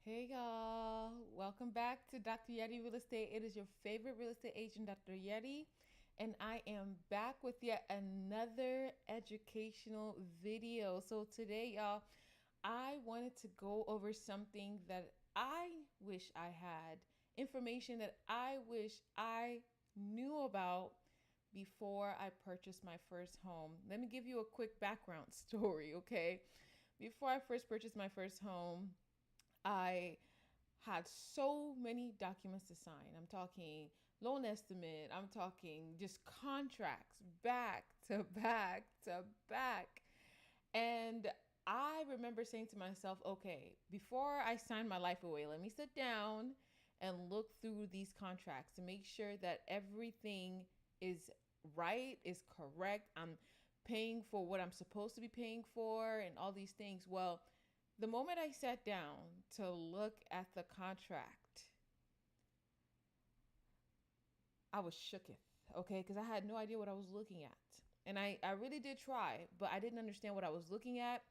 Hey y'all, welcome back to Dr. Yeti Real Estate. It is your favorite real estate agent, Dr. Yeti, and I am back with yet another educational video. So today, y'all, I wanted to go over something that I wish I had, information that I wish I knew about before I purchased my first home. Let me give you a quick background story, okay? Before I first purchased my first home, I had so many documents to sign. I'm talking loan estimate, I'm talking just contracts back to back to back. And I remember saying to myself, okay, before I sign my life away, let me sit down and look through these contracts to make sure that everything is right, is correct. I'm paying for what I'm supposed to be paying for and all these things. Well, the moment I sat down to look at the contract, I was shooketh, okay? Because I had no idea what I was looking at. And I really did try, but I didn't understand what I was looking at.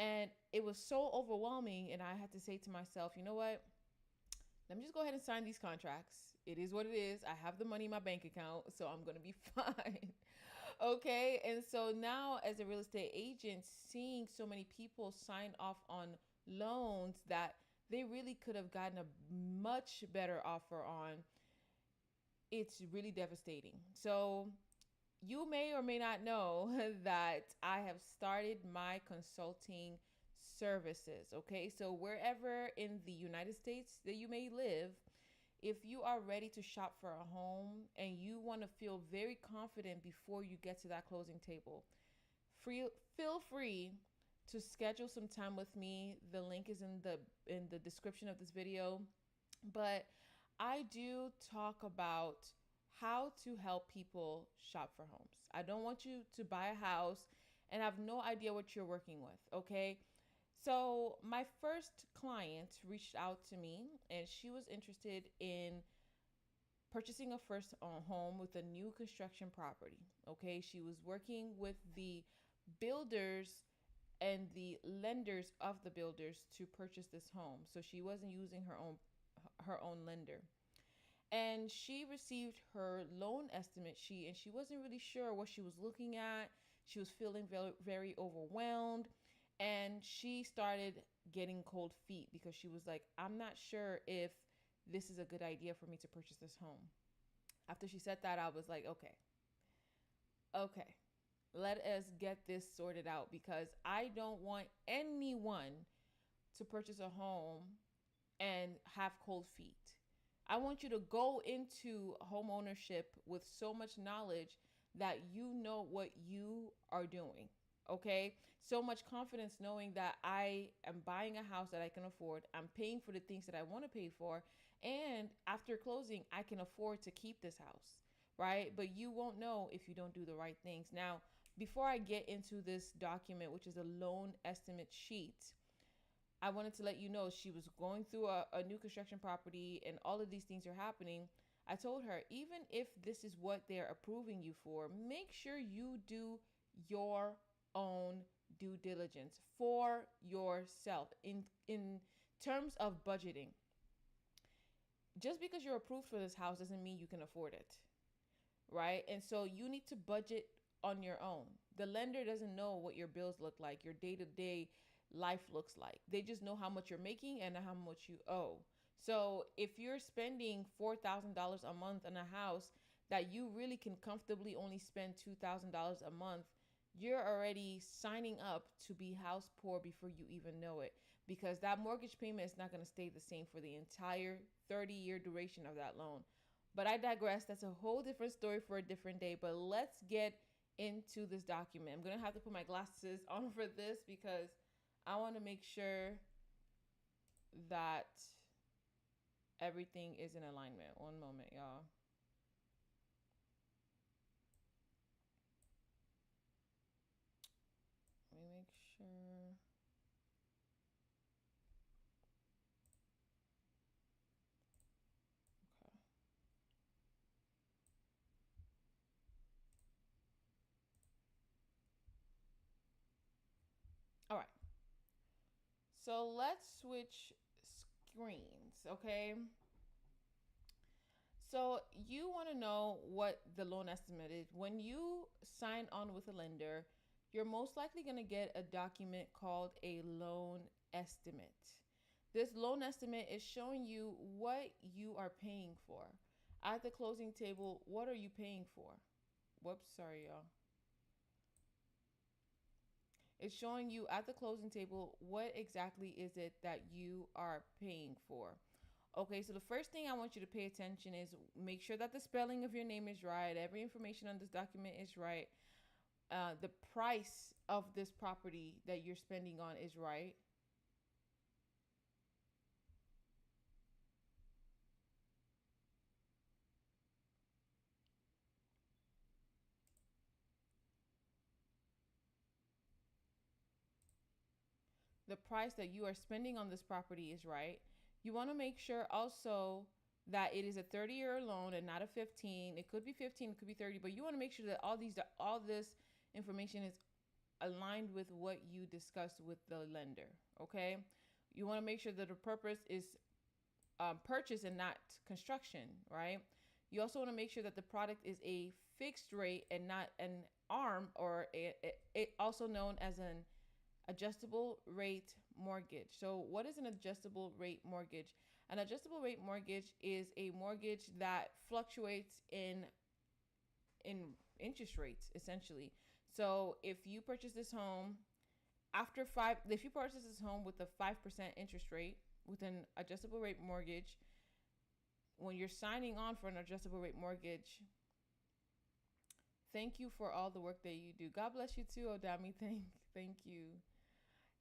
And it was so overwhelming. And I had to say to myself, you know what? Let me just go ahead and sign these contracts. It is what it is. I have the money in my bank account, so I'm going to be fine. Okay. And so now, as a real estate agent, seeing so many people sign off on loans that they really could have gotten a much better offer on, it's really devastating. So, you may or may not know that I have started my consulting services. Okay, so wherever in the United States that you may live, if you are ready to shop for a home and you want to feel very confident before you get to that closing table, feel free to schedule some time with me. The link is in the description of this video. But I do talk about how to help people shop for homes. I don't want you to buy a house and have no idea what you're working with, okay? So, my first client reached out to me and she was interested in purchasing a first home with a new construction property, okay? She was working with the builders and the lenders of the builders to purchase this home. So she wasn't using her own lender. And she received her loan estimate sheet and she wasn't really sure what she was looking at. She was feeling very, very overwhelmed. And she started getting cold feet because she was like, I'm not sure if this is a good idea for me to purchase this home. After she said that, I was like, okay, let us get this sorted out because I don't want anyone to purchase a home and have cold feet. I want you to go into home ownership with so much knowledge that you know what you are doing. Okay. So much confidence knowing that I am buying a house that I can afford. I'm paying for the things that I want to pay for. And after closing, I can afford to keep this house. Right. But you won't know if you don't do the right things. Now, before I get into this document, which is a loan estimate sheet, I wanted to let you know she was going through a new construction property and all of these things are happening. I told her, even if this is what they're approving you for, make sure you do your own due diligence for yourself in terms of budgeting. Just because you're approved for this house doesn't mean you can afford it, right? And so you need to budget on your own. The lender doesn't know what your bills look like, your day-to-day life looks like. They just know how much you're making and how much you owe. So if you're spending $4,000 a month on a house that you really can comfortably only spend $2,000 a month, you're already signing up to be house poor before you even know it, because that mortgage payment is not going to stay the same for the entire 30-year duration of that loan. But I digress. That's a whole different story for a different day. But let's get into this document. I'm going to have to put my glasses on for this because I want to make sure that everything is in alignment. One moment, y'all. Let me make sure. Okay. All right. So let's switch screens, okay? So you want to know what the loan estimate is. When you sign on with a lender, you're most likely going to get a document called a loan estimate. This loan estimate is showing you what you are paying for. At the closing table, what are you paying for? Whoops, sorry, y'all. It's showing you at the closing table what exactly is it that you are paying for. Okay, so the first thing I want you to pay attention is make sure that the spelling of your name is right. Every information on this document is right. The price of this property that you're spending on is right. The price that you are spending on this property is right. You want to make sure also that it is a 30-year loan and not a 15. It could be 15, it could be 30, but you want to make sure that all this information is aligned with what you discussed with the lender. Okay, you want to make sure that the purpose is purchase and not construction, right? You also want to make sure that the product is a fixed rate and not an arm, or also known as an adjustable rate mortgage. So what is an adjustable rate mortgage? An adjustable rate mortgage is a mortgage that fluctuates in interest rates, essentially. So if you purchase this home with a 5% interest rate with an adjustable rate mortgage, when you're signing on for an adjustable rate mortgage, thank you for all the work that you do. God bless you too, Odami. Thank you.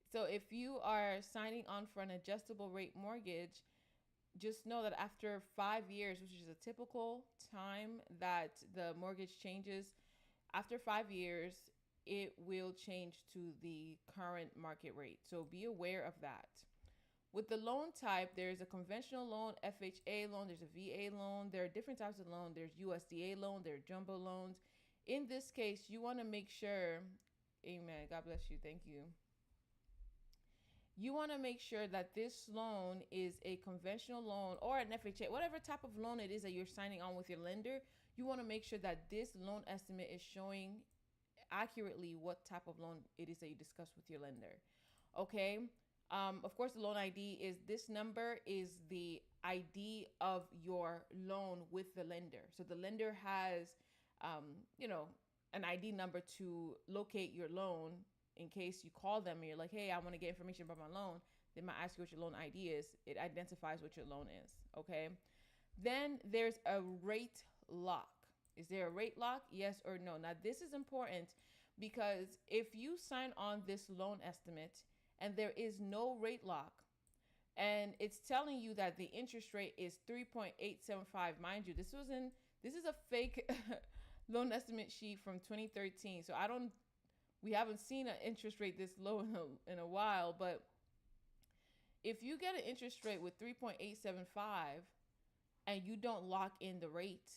So if you are signing on for an adjustable rate mortgage, just know that after 5 years, which is a typical time that the mortgage changes, after 5 years, it will change to the current market rate. So be aware of that. With the loan type, there's a conventional loan, FHA loan, there's a VA loan. There are different types of loan. There's USDA loan, there are jumbo loans. In this case, you want to make sure, amen, God bless you, thank you. You want to make sure that this loan is a conventional loan or an FHA, whatever type of loan it is that you're signing on with your lender. You want to make sure that this loan estimate is showing accurately what type of loan it is that you discuss with your lender. Okay. Of course, the loan ID is this number is the ID of your loan with the lender. So the lender has, um, you know, an ID number to locate your loan in case you call them and you're like, hey, I want to get information about my loan. They might ask you what your loan ID is. It identifies what your loan is. Okay. Then there's a rate lock. Is there a rate lock? Yes or no? Now, this is important because if you sign on this loan estimate and there is no rate lock and it's telling you that the interest rate is 3.875, mind you, this is a fake loan estimate sheet from 2013. So we haven't seen an interest rate this low in a while, but if you get an interest rate with 3.875 and you don't lock in the rate,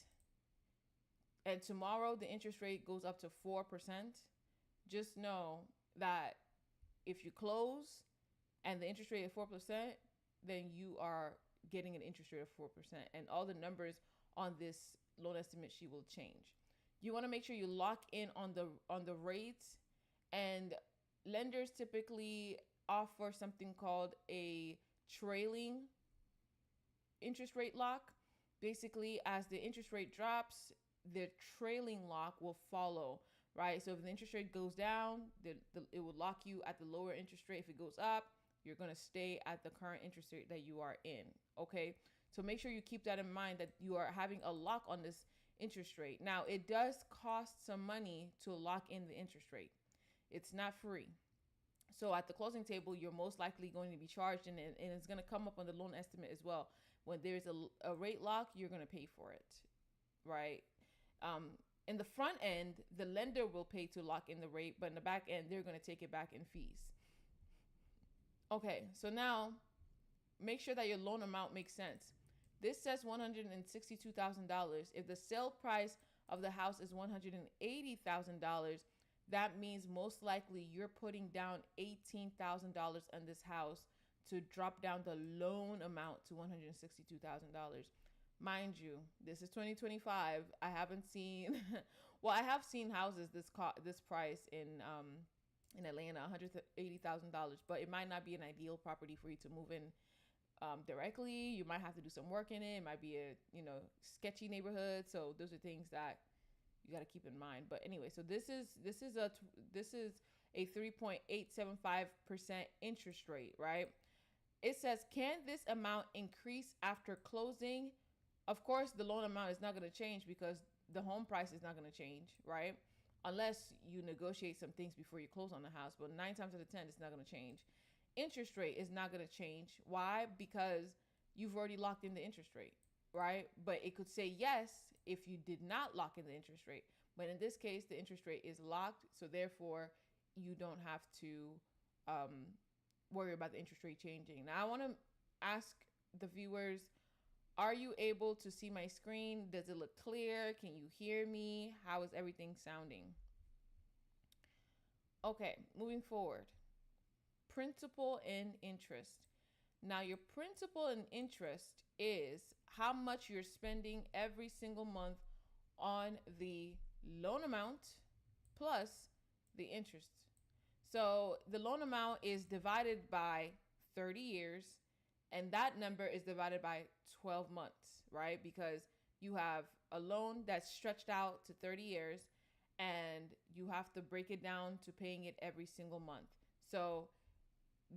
and tomorrow the interest rate goes up to 4%, just know that if you close and the interest rate is 4%, then you are getting an interest rate of 4%, and all the numbers on this loan estimate sheet will change. You want to make sure you lock in on the rates, and lenders typically offer something called a trailing interest rate lock. Basically, as the interest rate drops, the trailing lock will follow, right? So if the interest rate goes down, it will lock you at the lower interest rate. If it goes up, you're going to stay at the current interest rate that you are in, okay? So make sure you keep that in mind, that you are having a lock on this interest rate. Now, it does cost some money to lock in the interest rate. It's not free. So at the closing table, you're most likely going to be charged, and it's going to come up on the loan estimate as well. When there's a rate lock, you're going to pay for it, right? In the front end, the lender will pay to lock in the rate, but in the back end, they're going to take it back in fees. Okay, so now make sure that your loan amount makes sense. This says $162,000. If the sale price of the house is $180,000, that means most likely you're putting down $18,000 on this house to drop down the loan amount to $162,000. Mind you, this is 2025. I haven't seen, well, I have seen houses this price in Atlanta, $180,000, but it might not be an ideal property for you to move in directly. You might have to do some work in it. It might be a sketchy neighborhood. So those are things that you got to keep in mind. But anyway, so this is a 3.875% interest rate, right? It says, can this amount increase after closing? Of course, the loan amount is not going to change because the home price is not going to change, right? Unless you negotiate some things before you close on the house. But 9 times out of 10, it's not going to change. Interest rate is not going to change. Why? Because you've already locked in the interest rate, right? But it could say yes if you did not lock in the interest rate. But in this case, the interest rate is locked. So therefore, you don't have to worry about the interest rate changing. Now, I want to ask the viewers, are you able to see my screen? Does it look clear? Can you hear me? How is everything sounding? Okay, moving forward. Principal and interest. Now, your principal and interest is how much you're spending every single month on the loan amount plus the interest. So the loan amount is divided by 30 years, and that number is divided by 12 months, right? Because you have a loan that's stretched out to 30 years, and you have to break it down to paying it every single month. So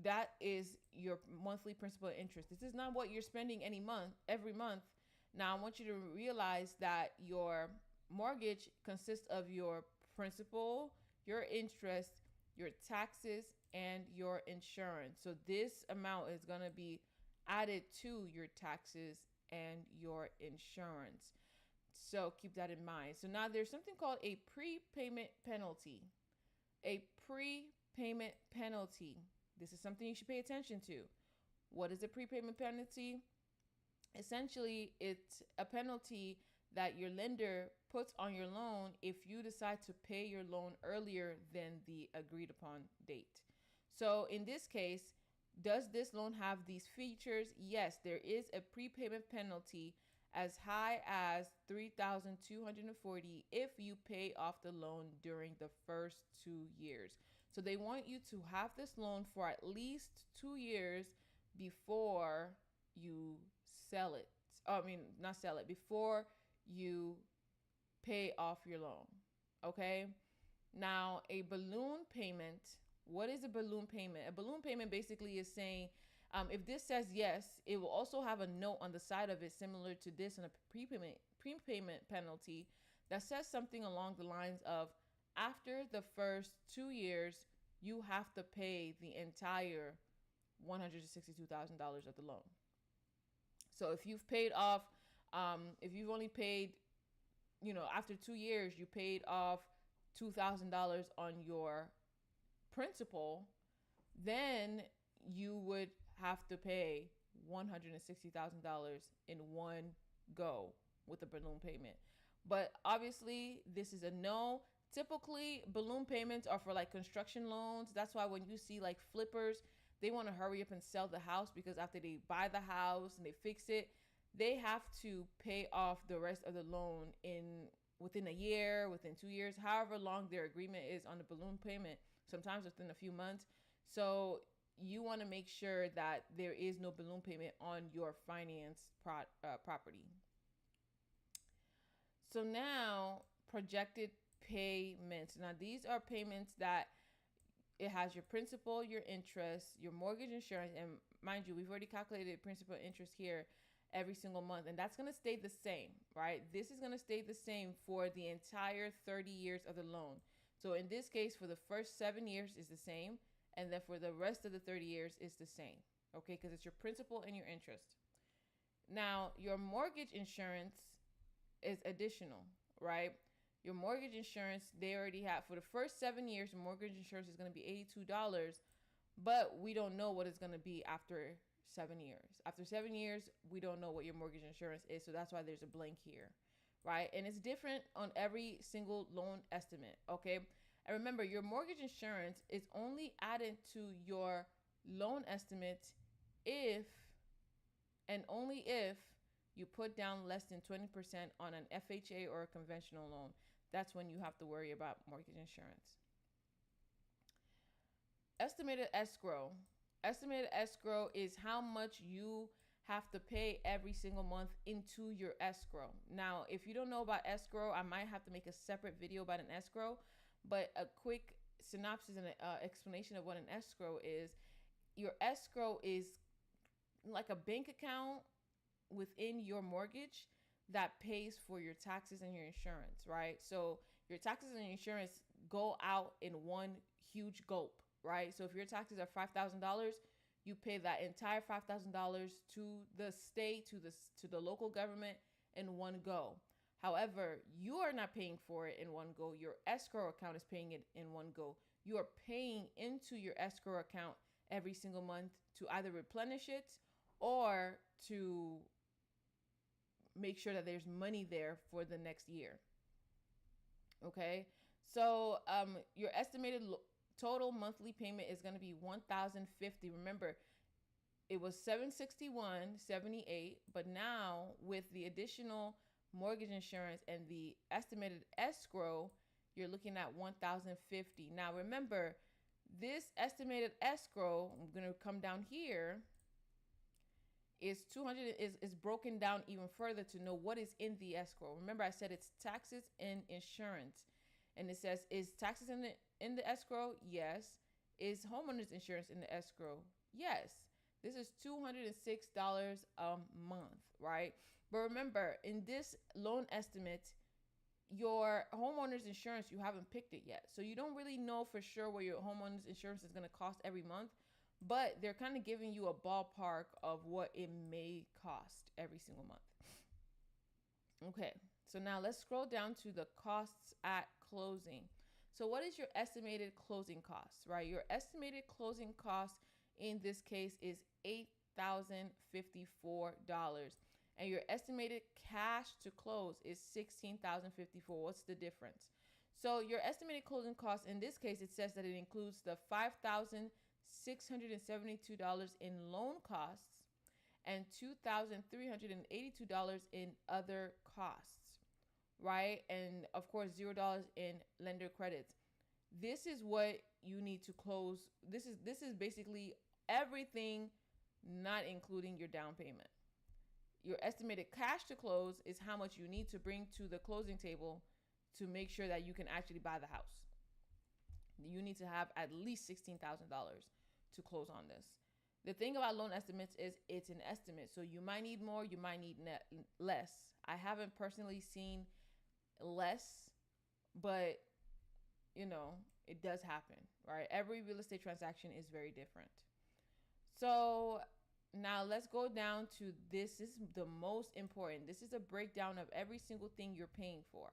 that is your monthly principal interest. This is not what you're spending every month. Now, I want you to realize that your mortgage consists of your principal, your interest, your taxes, and your insurance. So this amount is going to be added to your taxes and your insurance. So keep that in mind. So now there's something called a prepayment penalty. A prepayment penalty. This is something you should pay attention to. What is a prepayment penalty? Essentially, it's a penalty that your lender puts on your loan if you decide to pay your loan earlier than the agreed upon date. So in this case, does this loan have these features? Yes, there is a prepayment penalty as high as $3,240 if you pay off the loan during the first 2 years. So they want you to have this loan for at least 2 years before you sell it. Not sell it, before you pay off your loan. Okay? Now, a balloon payment. What is a balloon payment? A balloon payment basically is saying, if this says yes, it will also have a note on the side of it similar to this and a prepayment penalty that says something along the lines of, after the first 2 years, you have to pay the entire $162,000 of the loan. So if you've paid off, if you've only paid, after 2 years, you paid off $2,000 on your principal, then you would have to pay $160,000 in one go with a balloon payment. But obviously, this is a no. Typically, balloon payments are for like construction loans. That's why when you see like flippers, they want to hurry up and sell the house because after they buy the house and they fix it, they have to pay off the rest of the loan within a year, within 2 years, however long their agreement is on the balloon payment, sometimes within a few months. So you want to make sure that there is no balloon payment on your financed property. So now, projected payments. Now, these are payments that it has your principal, your interest, your mortgage insurance, and mind you, we've already calculated principal interest here every single month, and that's going to stay the same, right? This is going to stay the same for the entire 30 years of the loan. So in this case, for the first 7 years is the same, and then for the rest of the 30 years is the same, okay? Because it's your principal and your interest. Now, your mortgage insurance is additional, right? Your mortgage insurance, they already have, for the first 7 years, your mortgage insurance is going to be $82, but we don't know what it's going to be after 7 years. After 7 years, we don't know what your mortgage insurance is, so that's why there's a blank here, right? And it's different on every single loan estimate, okay? And remember, your mortgage insurance is only added to your loan estimate if and only if you put down less than 20% on an FHA or a conventional loan. That's when you have to worry about mortgage insurance. Estimated escrow. Estimated escrow is how much you have to pay every single month into your escrow. Now, if you don't know about escrow, I might have to make a separate video about an escrow, but a quick synopsis and explanation of what an escrow is. Your escrow is like a bank account within your mortgage that pays for your taxes and your insurance, right? So your taxes and insurance go out in one huge gulp, right? So if your taxes are $5,000, you pay that entire $5,000 to the state, to the local government in one go. However, you are not paying for it in one go. Your escrow account is paying it in one go. You are paying into your escrow account every single month to either replenish it or to make sure that there's money there for the next year. Okay, so your estimated total monthly payment is going to be $1,050. Remember, it was $761.78, but now with the additional mortgage insurance and the estimated escrow, you're looking at $1,050. Now remember, this estimated escrow, I'm going to come down here, is 200 is broken down even further to know what is in the escrow. Remember, I said it's taxes and insurance, and it says, is taxes in the escrow? Yes. Is homeowners insurance in the escrow? Yes. This is $206 a month, right? But remember, in this loan estimate, your homeowner's insurance, you haven't picked it yet. So you don't really know for sure what your homeowner's insurance is going to cost every month, but they're kind of giving you a ballpark of what it may cost every single month. Okay, so now let's scroll down to the costs at closing. So what is your estimated closing costs, right? Your estimated closing cost in this case is $8,054. And your estimated cash to close is $16,054. What's the difference? So your estimated closing costs in this case, it says that it includes the $5,672 in loan costs and $2,382 in other costs, right? And of course, $0 in lender credits. This is what you need to close. This is basically everything, not including your down payment. Your estimated cash to close is how much you need to bring to the closing table to make sure that you can actually buy the house. You need to have at least $16,000 to close on this. The thing about loan estimates is it's an estimate. So you might need more, you might need less. I haven't personally seen less, but you know, it does happen, right? Every real estate transaction is very different. So now let's go down to this. This is the most important. This is a breakdown of every single thing you're paying for,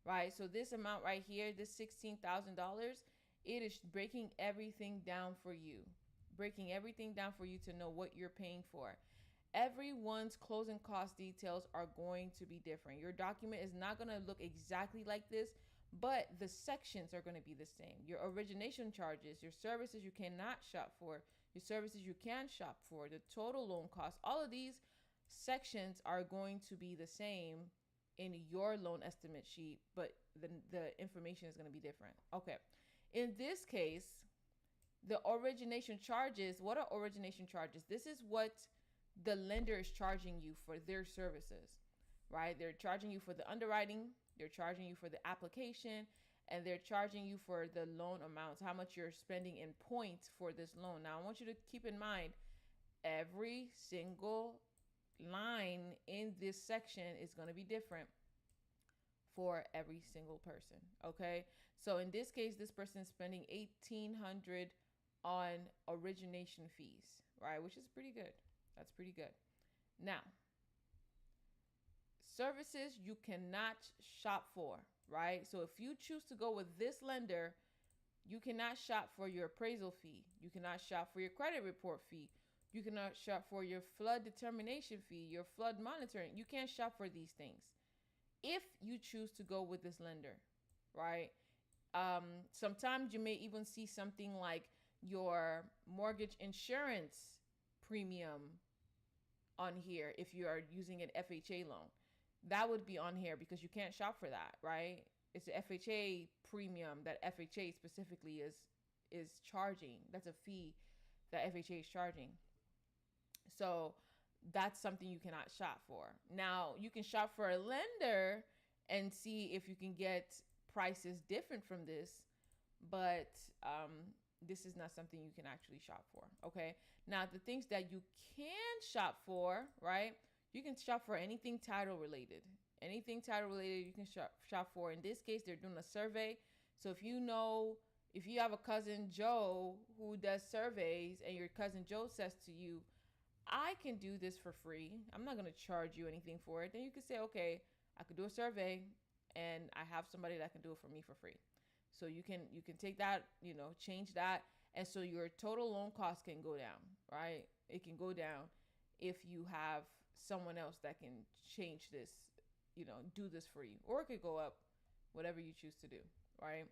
right? So this amount right here, this $16,000, it is breaking everything down for you. Breaking everything down for you to know what you're paying for. Everyone's closing cost details are going to be different. Your document is not going to look exactly like this, but the sections are going to be the same. Your origination charges, your services you cannot shop for, your services you can shop for, the total loan cost, all of these sections are going to be the same in your loan estimate sheet, but the information is going to be different. Okay. In this case, the origination charges, what are origination charges? This is what the lender is charging you for their services, right? They're charging you for the underwriting, they're charging you for the application, and they're charging you for the loan amounts, how much you're spending in points for this loan. Now, I want you to keep in mind, every single line in this section is going to be different for every single person, okay? So in this case, this person is spending $1,800 on origination fees, right? Which is pretty good. That's pretty good. Now, services you cannot shop for, right? So if you choose to go with this lender, you cannot shop for your appraisal fee. You cannot shop for your credit report fee. You cannot shop for your flood determination fee, your flood monitoring. You can't shop for these things if you choose to go with this lender, right? Sometimes you may even see something like your mortgage insurance premium on here if you are using an FHA loan. That would be on here because you can't shop for that, right? It's the FHA premium that FHA specifically is charging. That's a fee that FHA is charging. So that's something you cannot shop for. Now, you can shop for a lender and see if you can get prices different from this, but this is not something you can actually shop for. Okay. Now, the things that you can shop for, right? You can shop for anything title related. Anything title related, you can shop for. In this case, they're doing a survey. So if you have a cousin Joe who does surveys and your cousin Joe says to you, I can do this for free, I'm not going to charge you anything for it, then you could say, okay, I could do a survey and I have somebody that can do it for me for free. So you can take that, change that. And so your total loan cost can go down, right? It can go down if you have someone else that can change this, do this for you. Or it could go up, whatever you choose to do, right?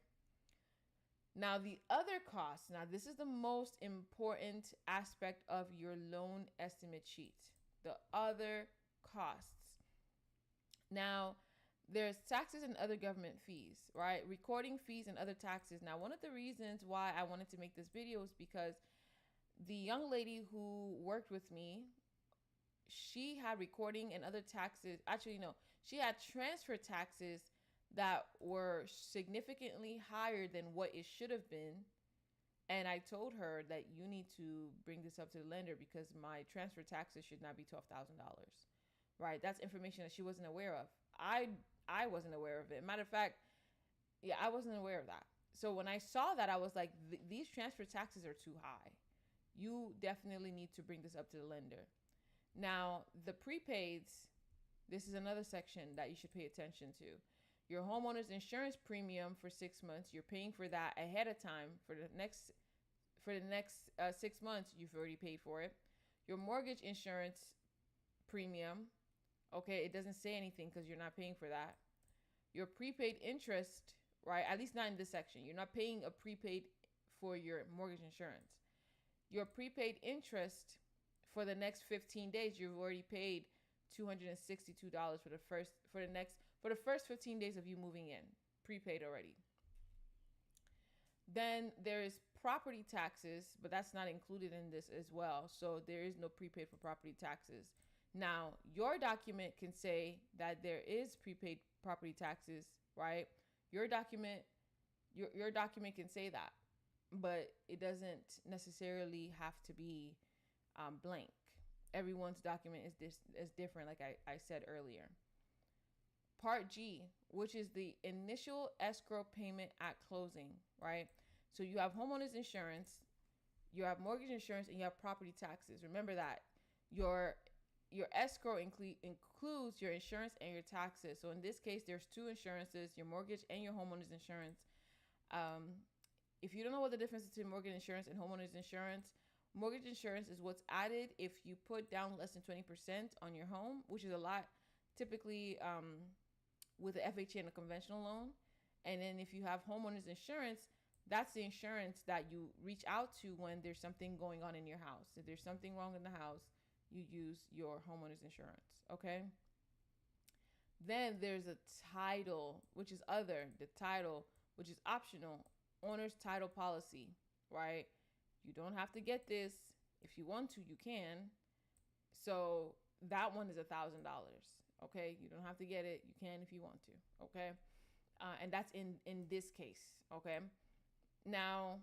Now, the other costs. Now, this is the most important aspect of your loan estimate sheet. The other costs. Now, there's taxes and other government fees, right? Recording fees and other taxes. Now, one of the reasons why I wanted to make this video is because the young lady who worked with me, she had recording and other taxes. Actually, no, she had transfer taxes that were significantly higher than what it should have been. And I told her that you need to bring this up to the lender because my transfer taxes should not be $12,000, right? That's information that she wasn't aware of. I wasn't aware of it. Matter of fact, yeah, I wasn't aware of that. So when I saw that, I was like, these transfer taxes are too high. You definitely need to bring this up to the lender. Now, the prepaids, this is another section that you should pay attention to. Your homeowner's insurance premium for 6 months, you're paying for that ahead of time. For the next 6 months, you've already paid for it. Your mortgage insurance premium, okay, it doesn't say anything because you're not paying for that. Your prepaid interest, right? At least not in this section. You're not paying a prepaid for your mortgage insurance. Your prepaid interest for the next 15 days, you've already paid $262 for the first 15 days of you moving in, prepaid already. Then there is property taxes, but that's not included in this as well. So there is no prepaid for property taxes. Now, your document can say that there is prepaid property taxes, right? Your document can say that, but it doesn't necessarily have to be blank. Everyone's document is different, like I said earlier. Part G, which is the initial escrow payment at closing, right? So you have homeowners insurance, you have mortgage insurance, and you have property taxes. Remember that your escrow includes your insurance and your taxes. So in this case, there's two insurances, your mortgage and your homeowners insurance. If you don't know what the difference between mortgage insurance and homeowners insurance is what's added if you put down less than 20% on your home, which is a lot typically with the FHA and a conventional loan. And then if you have homeowners insurance, that's the insurance that you reach out to when there's something going on in your house. If there's something wrong in the house, you use your homeowner's insurance, okay? Then there's a title, which is other. The title, which is optional, owner's title policy, right? You don't have to get this. If you want to, you can. So that one is $1,000, okay? You don't have to get it. You can if you want to, okay? And that's in this case, okay? Now,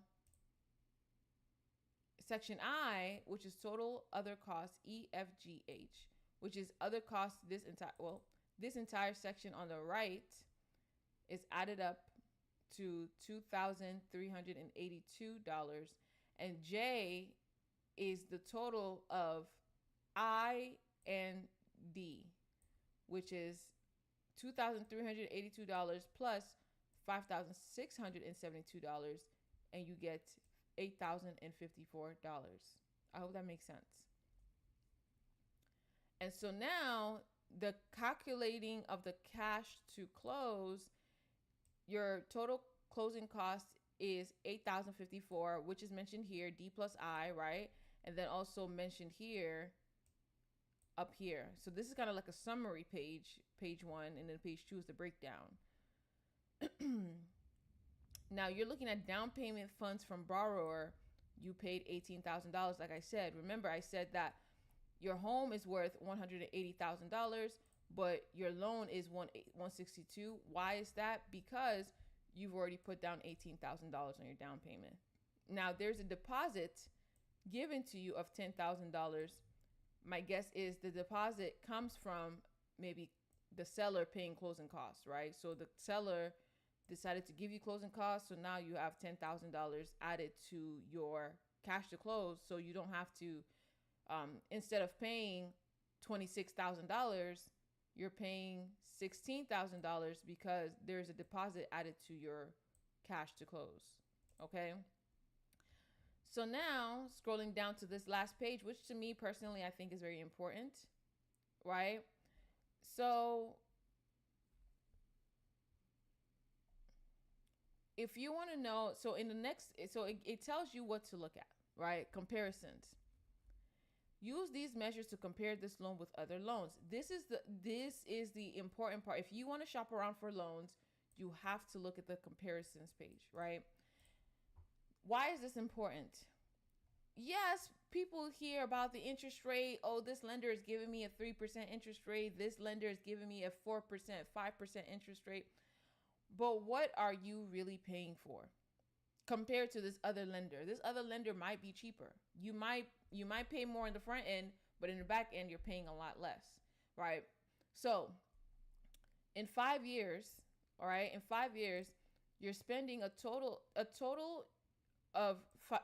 Section I, which is total other costs, EFGH, which is other costs. This entire section on the right is added up to $2,382, and J is the total of I and D, which is $2,382 plus $5,672, and you get $8,054. I hope that makes sense. And so now the calculating of the cash to close, your total closing cost is $8,054, which is mentioned here, D plus I, right? And then also mentioned here, up here. So this is kind of like a summary page, page 1, and then page 2 is the breakdown. Now you're looking at down payment funds from borrower. You paid $18,000, like I said. Remember, I said that your home is worth $180,000, but your loan is 162. Why is that? Because you've already put down $18,000 on your down payment. Now there's a deposit given to you of $10,000. My guess is the deposit comes from maybe the seller paying closing costs, right? So the seller decided to give you closing costs, so now you have $10,000 added to your cash to close, so you don't have to, instead of paying $26,000, you're paying $16,000 because there's a deposit added to your cash to close. Okay. So now scrolling down to this last page, which to me personally I think is very important, right? So if you want to know, so in the next, so it tells you what to look at, right? Comparisons. Use these measures to compare this loan with other loans. This is the important part. If you want to shop around for loans, you have to look at the comparisons page, right? Why is this important? Yes, people hear about the interest rate. Oh, this lender is giving me a 3% interest rate. This lender is giving me a 4%, 5% interest rate. But what are you really paying for compared to this other lender? This other lender might be cheaper. You might pay more in the front end, but in the back end, you're paying a lot less, right? So in 5 years, all right, in 5 years, you're spending a total of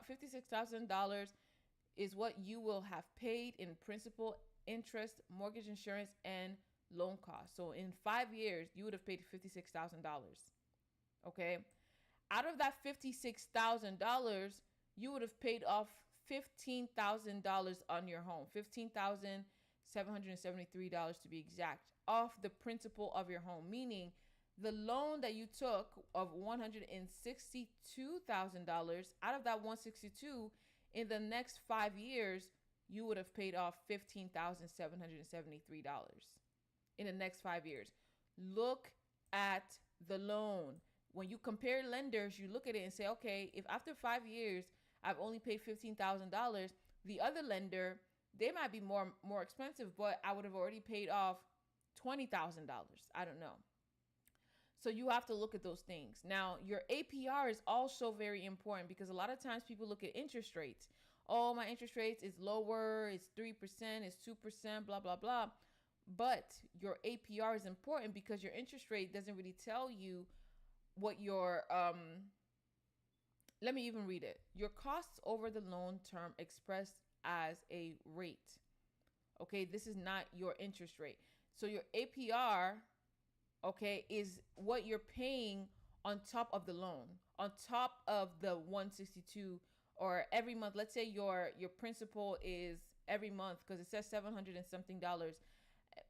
$56,000 is what you will have paid in principal, interest, mortgage insurance, and loan costs. So in 5 years, you would have paid $56,000. Okay. Out of that $56,000, you would have paid off $15,000 on your home, $15,773 to be exact, off the principal of your home, meaning the loan that you took of $162,000, out of that 162, in the next 5 years, you would have paid off $15,773 in the next 5 years. Look at the loan. When you compare lenders, you look at it and say, okay, if after 5 years, I've only paid $15,000, the other lender, they might be more expensive, but I would have already paid off $20,000. I don't know. So you have to look at those things. Now, your APR is also very important because a lot of times people look at interest rates. Oh, my interest rates is lower, it's 3%, it's 2%, blah, blah, blah. But your APR is important because your interest rate doesn't really tell you what your, let me even read it. Your costs over the loan term expressed as a rate. Okay, this is not your interest rate. So your APR, okay, is what you're paying on top of the loan, on top of the 162, or every month. Let's say your principal is every month, because it says 700 and something dollars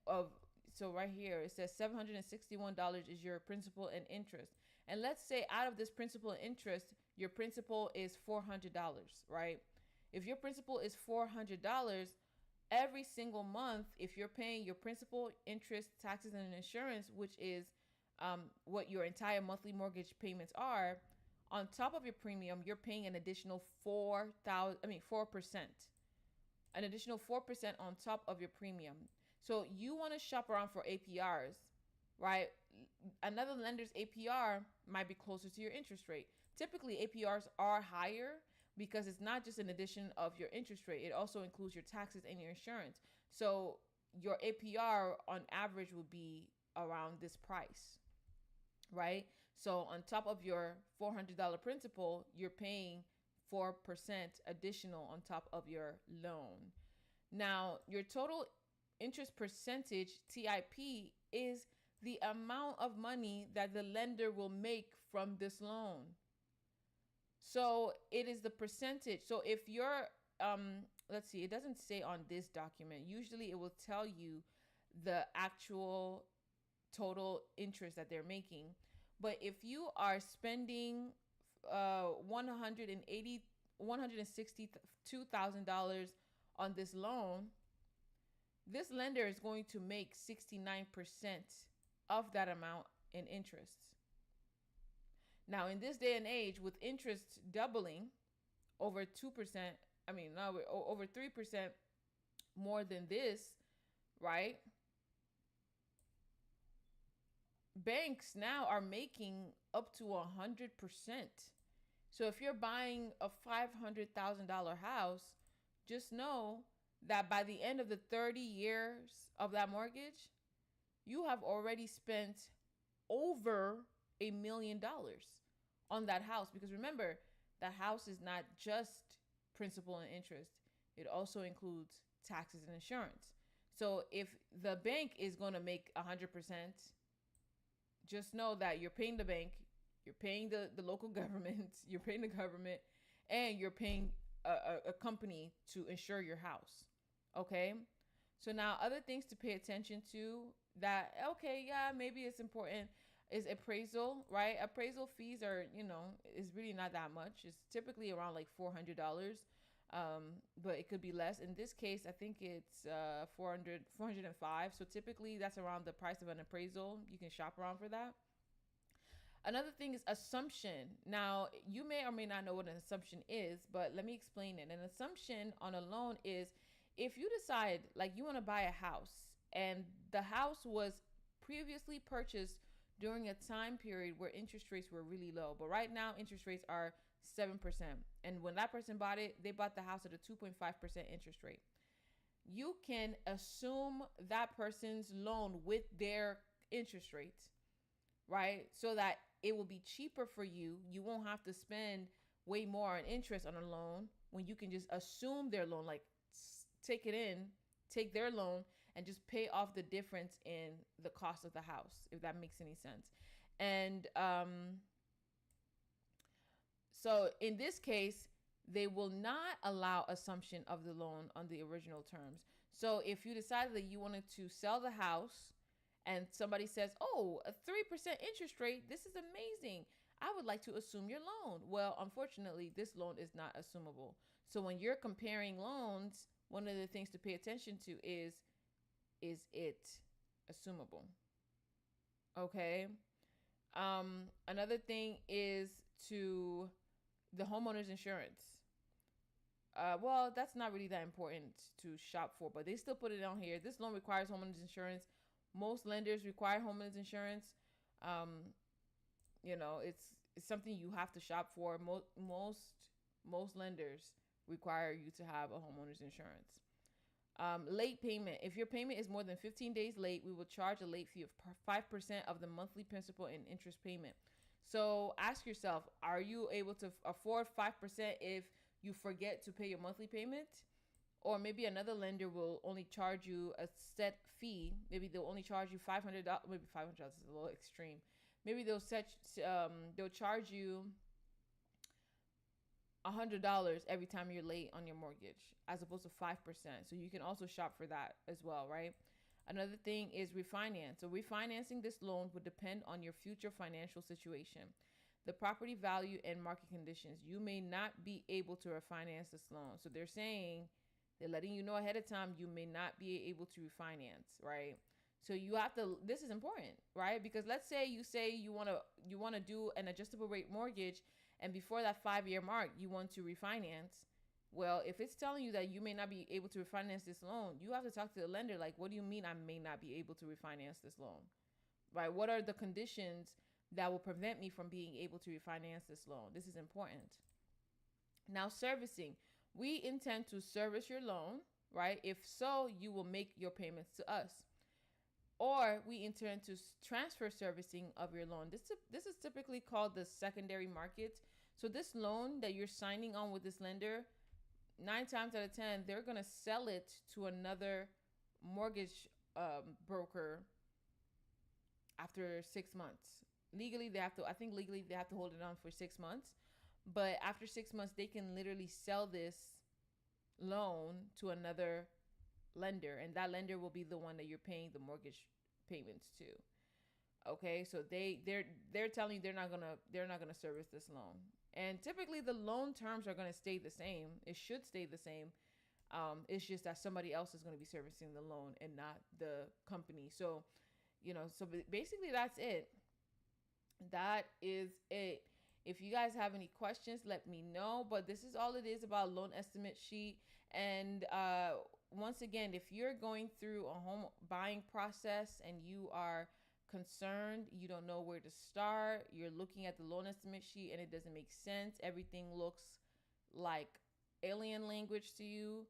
of, so right here it says $761 is your principal and interest. And let's say out of this principal and interest, your principal is $400, right? If your principal is $400, every single month, if you're paying your principal, interest, taxes, and insurance, which is what your entire monthly mortgage payments are, on top of your premium, you're paying an additional 4%. An additional 4% on top of your premium. So you want to shop around for APRs, right? Another lender's APR might be closer to your interest rate. Typically, APRs are higher because it's not just an addition of your interest rate. It also includes your taxes and your insurance. So your APR on average would be around this price, right? So on top of your $400 principal, you're paying 4% additional on top of your loan. Now, your total interest percentage, TIP, is the amount of money that the lender will make from this loan. So it is the percentage. So if you're, let's see, it doesn't say on this document. Usually it will tell you the actual total interest that they're making. But if you are spending $180,000 $162,000 on this loan, this lender is going to make 69% of that amount in interest. Now, in this day and age, with interest doubling over 2%, I mean, no, over 3% more than this, right? Banks now are making up to 100%. So if you're buying a $500,000 house, just know that by the end of the 30 years of that mortgage, you have already spent over $1 million on that house. Because remember, the house is not just principal and interest, it also includes taxes and insurance. So if the bank is going to make 100%, just know that you're paying the bank, you're paying the local government, you're paying the government, and you're paying a company to insure your house. Okay? So now other things to pay attention to that, okay, yeah, maybe it's important, is appraisal, right? Appraisal fees are, is really not that much. It's typically around like $400. But it could be less. In this case, I think it's 405. So typically that's around the price of an appraisal. You can shop around for that. Another thing is assumption. Now, you may or may not know what an assumption is, but let me explain it. An assumption on a loan is if you decide like you want to buy a house and the house was previously purchased during a time period where interest rates were really low, but right now interest rates are 7%. And when that person bought it, they bought the house at a 2.5% interest rate. You can assume that person's loan with their interest rates, right? So that it will be cheaper for you. You won't have to spend way more on interest on a loan when you can just assume their loan, like take their loan and just pay off the difference in the cost of the house, if that makes any sense. And so in this case, they will not allow assumption of the loan on the original terms. So if you decided that you wanted to sell the house and somebody says, oh, a 3% interest rate, this is amazing, I would like to assume your loan. Well, unfortunately, this loan is not assumable. So when you're comparing loans, one of the things to pay attention to is it assumable? Okay. Another thing is to the homeowner's insurance. Well, that's not really that important to shop for, but they still put it on here. This loan requires homeowner's insurance. Most lenders require homeowner's insurance. It's something you have to shop for. Most lenders require you to have a homeowner's insurance. Late payment. If your payment is more than 15 days late, we will charge a late fee of 5% of the monthly principal and interest payment. So ask yourself, are you able to afford 5% if you forget to pay your monthly payment? Or maybe another lender will only charge you a set fee. Maybe they'll only charge you $500. Maybe $500 is a little extreme. Maybe they'll charge you $100 every time you're late on your mortgage, as opposed to 5%. So you can also shop for that as well, right? Another thing is refinance. So refinancing this loan would depend on your future financial situation, the property value, and market conditions. You may not be able to refinance this loan. So they're letting you know ahead of time, you may not be able to refinance, right? So you have to, this is important, right? Because let's say you want to do an adjustable rate mortgage, and before that 5-year mark, you want to refinance. Well, if it's telling you that you may not be able to refinance this loan, you have to talk to the lender. Like, what do you mean I may not be able to refinance this loan? Right? What are the conditions that will prevent me from being able to refinance this loan? This is important. Now, servicing. We intend to service your loan, right? If so, you will make your payments to us. Or we intend to transfer servicing of your loan. This is typically called the secondary market. So this loan that you're signing on with this lender, 9 times out of 10, they're going to sell it to another mortgage broker after 6 months. Legally, they have to hold it on for 6 months. But after 6 months, they can literally sell this loan to another lender, and that lender will be the one that you're paying the mortgage payments to. Okay, so they're telling you they're not gonna service this loan, And typically the loan terms are going to stay the same. It should stay the same. It's just that somebody else is going to be servicing the loan and not the company. So, so basically that's it. That is it. If you guys have any questions, let me know. But this is all it is about loan estimate sheet. And once again, if you're going through a home buying process and you are concerned, you don't know where to start, you're looking at the loan estimate sheet and it doesn't make sense, everything looks like alien language to you,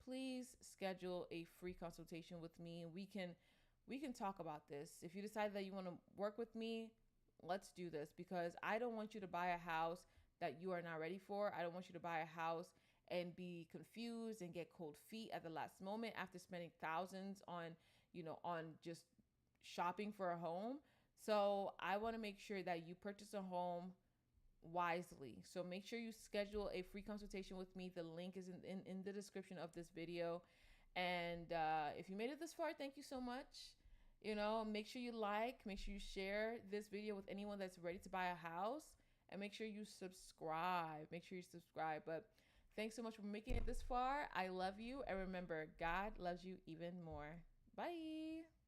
please schedule a free consultation with me. We can talk about this. If you decide that you want to work with me, let's do this, because I don't want you to buy a house that you are not ready for. I don't want you to buy a house and be confused and get cold feet at the last moment after spending thousands on just shopping for a home. So I want to make sure that you purchase a home wisely. So make sure you schedule a free consultation with me. The link is in the description of this video. And if you made it this far, thank you so much. Make sure you make sure you share this video with anyone that's ready to buy a house, and make sure you subscribe. But thanks so much for making it this far. I love you. And remember, God loves you even more. Bye.